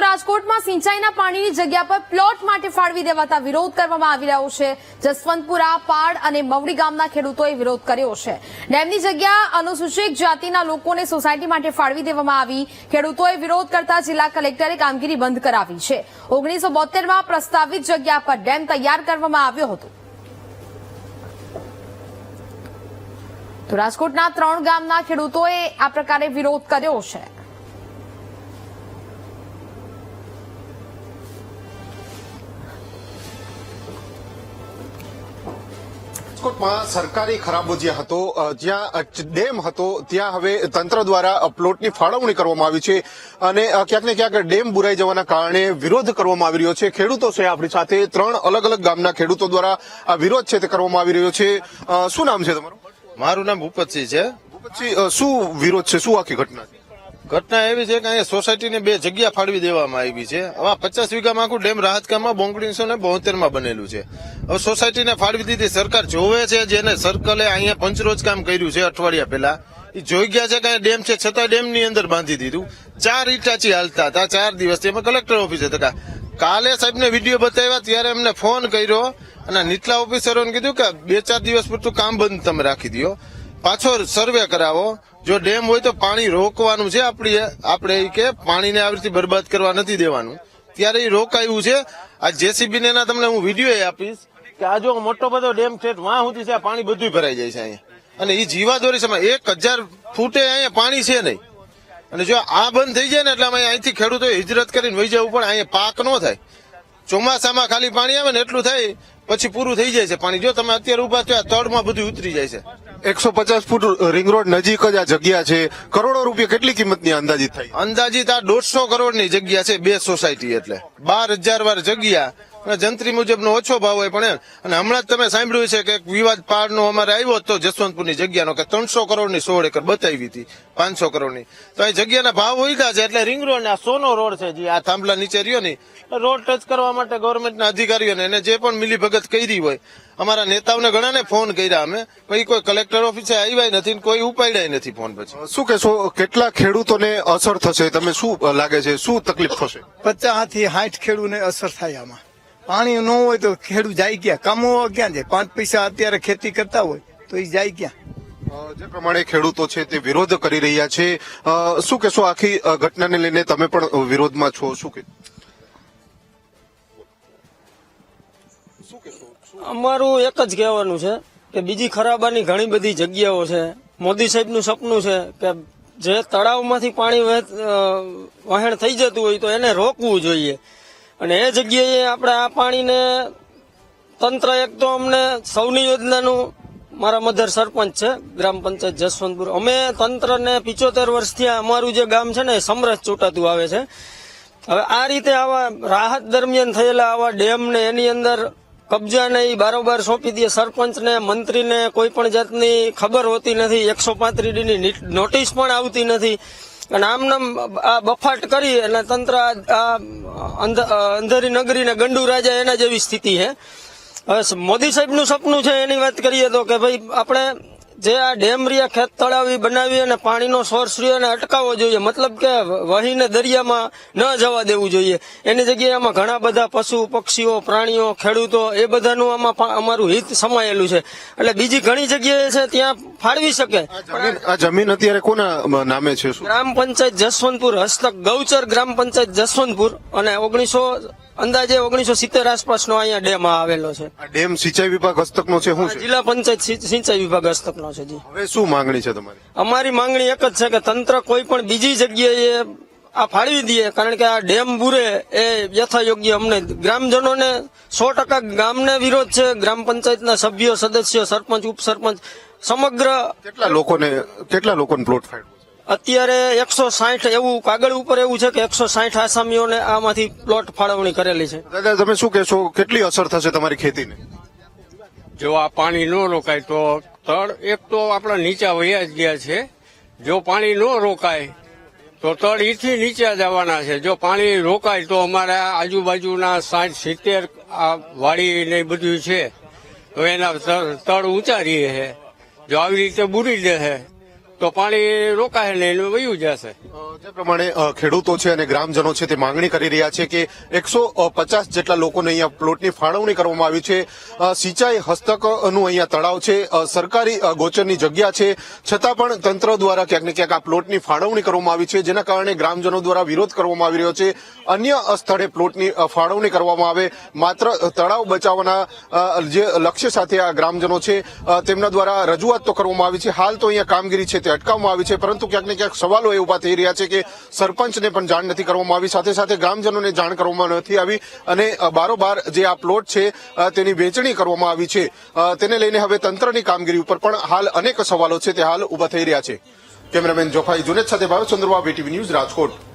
રાજકોટમાં સિંચાઈના પાણીની જગ્યા પર પ્લોટ માટે ફાળવી દેવાતા વિરોધ કરવામાં આવી રહ્યો છે। જસવંતપુરા, પાડ અને મવડી ગામના ખેડૂતોએ વિરોધ કર્યો છે। ડેમની જગ્યા અનુસૂચિત જાતિના લોકોને સોસાયટી માટે ફાળવી દેવામાં આવી। ખેડૂતોએ વિરોધ કરતા જિલ્લા કલેક્ટરે કામગીરી બંધ કરાવી છે। 1972માં પ્રસ્તાવિત જગ્યા પર ડેમ તૈયાર કરવામાં આવ્યો હતો। તો રાજકોટના 3 ગામના ખેડૂતોએ આ પ્રકારે વિરોધ કર્યો છે। રાજકોટમાં સરકારી ખરાબો જ્યાં હતો, જ્યાં ડેમ હતો, ત્યાં હવે તંત્ર દ્વારા પ્લોટની ફાળવણી કરવામાં આવી છે અને ક્યાંક ને ક્યાંક ડેમ બુરાઈ જવાના કારણે વિરોધ કરવામાં આવી રહ્યો છે। ખેડૂતો છે આપણી સાથે, 3 અલગ અલગ ગામના ખેડૂતો દ્વારા આ વિરોધ છે તે કરવામાં આવી રહ્યો છે। શું નામ છે તમારું? મારું નામ ભૂપતસિંહ છે। ભૂપતસિંહ, શું વિરોધ છે, શું આખી ઘટના છે? ઘટના એવી છે કે અહીંયા સોસાયટીને 2 જગ્યા ફાળવી દેવામાં આવી છે। હવે 50 વીઘામાં આખું ડેમ રાહતકામમાં 1972માં બનેલું છે। હવે સોસાયટીને ફાળવી દીધી, સરકાર જોવે છે, જેને સર્કલે અહીંયા પંચરોજ કામ કર્યું છે અઠવાડિયા પહેલા, એ જોઈ ગયા છે કે અહીંયા ડેમ છે, છતાં ડેમની અંદર બાંધી દીધું। 4 ઇટાચી હાલતા હતા 4 દિવસથી, અમે કલેક્ટર ઓફિસે હતા। કાલે સાહેબને વિડીયો બતાવ્યા ત્યારે એમને ફોન કર્યો અને નીચલા ઓફિસરોને કીધું કે 2-4 દિવસ પૂરતું કામ બંધ તમે રાખી દો, પાછો સર્વે કરાવો, જો ડેમ હોય તો પાણી રોકવાનું છે, આપણે કે પાણીને આવી રીતે બરબાદ કરવા નથી દેવાનું, ત્યારે એ રોકાયું છે। આ જેસીબી ને તમને હું વિડીયો આપીશ કે આ જો મોટો બધો ડેમ છે, વાં સુધી છે, આ પાણી બધું ભરાઈ જાય છે અહીંયા, અને એ જીવાદોરી સમય 1000 ફૂટે અહીંયા પાણી છે નહીં, અને જો આ બંધ થઈ જાય ને એટલે અમે અહીંથી ખેડૂતોએ હિજરત કરીને વહી જવું પણ અહીંયા પાક ન થાય। ચોમાસામાં ખાલી પાણી આવે ને એટલું થાય, પછી પૂરું થઈ જાય છે પાણી। જો તમે અત્યારે ઉભા થયા, તળમાં બધું ઉતરી જાય છે। 150 ફૂટ રિંગ રોડ નજીક જ આ જગ્યા છે, કરોડો રૂપિયા કેટલી કિંમતની અંદાજિત થઈ? અંદાજિત આ 150 કરોડની જગ્યા છે, 2 સોસાયટી, એટલે 12000 વાર જગ્યા, જંત્રી મુજબનો ઓછો ભાવ હોય પણ અને હમણાં જ તમે સાંભળ્યું છે કે એક વિવાદ પાડનો અમારે આવ્યો હતો જસવંતપુરની જગ્યાનો, કે 300 કરોડની 16 એકર બતાવી હતી, 500 કરોડની, તો અહીં જગ્યાના ભાવ વધ્યા છે, એટલે રિંગ રોડ ને આ સોનો રોડ છે, જે આ થાંભલા નીચે રહ્યો ને, રોડ ટચ કરવા માટે ગવર્મેન્ટના અધિકારીઓને એને જે પણ મિલીભગત કરી હોય, અમારા નેતાઓને ઘણાને ફોન કર્યા અમે, પછી કોઈ કલેક્ટર ઓફિસે આવ્યા નથી, કોઈ ઉપાડ્યા નથી ફોન। પછી શું કહેશો, કેટલા ખેડૂતોને અસર થશે? તમે શું લાગે છે, શું તકલીફ થશે? 50 થી 60 ખેડૂતને અસર થાય આમાં। પાણી ન હોય તો ખેડૂત જાય ક્યાં, કમાવા ક્યાં જાય? 5 પૈસા અત્યારે ખેતી કરતા હોય તો એ જાય ક્યાં? જે પ્રમાણે ખેડૂતો છે તે વિરોધ કરી રહ્યા છે, શું કહેશો આખી ઘટનાને લઈને? તમે પણ વિરોધમાં છો, શું કે? અમારું એક જ કહેવાનું છે કે બીજી ખરાબાની ઘણી બધી જગ્યાઓ છે। મોદી સાહેબનું સપનું છે કે જે તળાવમાંથી પાણી વહેણ થઈ જતું હોય તો એને રોકવું જોઈએ, અને એ જગ્યાએ આપણે આ પાણીને તંત્ર, એક તો અમને સૌની યોજનાનું, મારા મધર સરપંચ છે ગ્રામ પંચાયત જસવંતપુર, અમે તંત્રને 75 વર્ષથી અમારું જે ગામ છે ને એ સમરસ ચૂંટાતું આવે છે। હવે આ રીતે આવા રાહત દરમિયાન થયેલા આવા ડેમને એની અંદર કબજાને એ બારોબાર સોંપી દે, સરપંચને, મંત્રીને કોઈ પણ જાતની ખબર હોતી નથી, 135D ની નોટિસ પણ આવતી નથી, અને આમનામ આ બફાટ કરી અને તંત્ર આ અંધારી નગરીને ગંડુ રાજા એના જેવી સ્થિતિ છે। હવે મોદી સાહેબનું સપનું છે એની વાત કરીએ તો કે ભાઈ આપણે જે આ ડેમ રહ્યા, ખેત તળાવી બનાવી અને પાણીનો સોર્સ રહ્યો એને અટકાવવો જોઈએ, મતલબ કે વહીને દરિયામાં ન જવા દેવું જોઈએ। એની જગ્યાએ આમાં ઘણા બધા પશુ પક્ષીઓ, પ્રાણીઓ, ખેડૂતો, એ બધાનું આમાં અમારું હિત સમાયેલું છે, એટલે બીજી ઘણી જગ્યાએ છે ત્યાં ફાળવી શકે। આ જમીન અત્યારે કોના નામે છે? ગ્રામ પંચાયત જસવંતપુર હસ્તક ગૌચર ગ્રામ પંચાયત જસવંતપુર, અને અંદાજે 1970 આસપાસનો અહીંયા ડેમ આવેલો છે। આ ડેમ સિંચાઈ વિભાગ હસ્તકનો છે? શું છે? જિલ્લા પંચાયત સિંચાઈ વિભાગ હસ્તકનો છે। જી, હવે શું માંગણી છે તમારી? અમારી માંગણી એક જ છે કે તંત્ર કોઈ પણ બીજી જગ્યાએ આ ફાળવી દે, કારણ કે આ ડેમ બુરે એ યથાયોગ્ય અમને ગ્રામજનોને 100% ગામને વિરોધ છે, ગ્રામ પંચાયતના સભ્યો, સદસ્યો, સરપંચ, ઉપસરપંચ, સમગ્ર કેટલા લોકોને પ્લોટ ફાળવ્યો? અત્યારે 160 એવું કાગળ ઉપર એવું છે કે 160 આસામીઓને આમાંથી પ્લોટ ફાળવણી કરેલી છે। દાદા, તમે શું કહેશો, કેટલી અસર થશે તમારી ખેતીને? જો આ પાણી ન રોકાય તો તળ એક તો આપણા નીચા વયા જ ગયા છે, જો પાણી ન રોકાય તો તળ ઈથી નીચે જવાના છે। જો પાણી રોકાય તો અમારા આજુબાજુના 60-70 આ વાડી ને બધું છે તો એના તળ ઊંચા રહે છે, જો આવી રીતે બુરી દે તો પાણી રોકાય નહીં ને વયું જશે. જે પ્રમાણે ખેડૂતો છે અને ગ્રામજનો છે તે માંગણી કરી રહ્યા છે કે 150 જેટલા લોકોને અહીંયા પ્લોટની ફાળવણી કરવામાં આવી છે. સિંચાઈ હસ્તકનું અહીંયા તળાવ છે, સરકારી ગોચરની જગ્યા છે, છતાં પણ તંત્ર દ્વારા ક્યાંક ને ક્યાંક આ પ્લોટની ફાળવણી કરવામાં આવી છે, જેના કારણે ગ્રામજનો દ્વારા વિરોધ કરવામાં આવી રહ્યો છે. અન્ય સ્થળે પ્લોટની ફાળવણી કરવામાં આવે, માત્ર તળાવ બચાવવાના જે લક્ષ્ય સાથે આ ગ્રામજનો છે તેમના દ્વારા રજૂઆત તો કરવામાં આવી છે. હાલ તો અહીંયા કામગીરી છે તે અટકાવવામાં આવી છે, પરંતુ ક્યાંક ને ક્યાંક સવાલો એ ઉભા થઈ રહ્યા છે કે સરપંચને પણ જાણ નથી કરવામાં આવી, સાથે સાથે ગ્રામજનોને જાણ કરવામાં નથી આવી અને બારોબાર જે આ પ્લોટ છે તેની વેચણી કરવામાં આવી છે. તેને લઈને હવે તંત્રની કામગીરી ઉપર પણ હાલ અનેક સવાલો છે તે હાલ ઉભા થઈ રહ્યા છે. કેમેરામેન જોફાઈ જુનેદ સાથે ભાવચંદ્રવા, BTV ન્યૂઝ, રાજકોટ.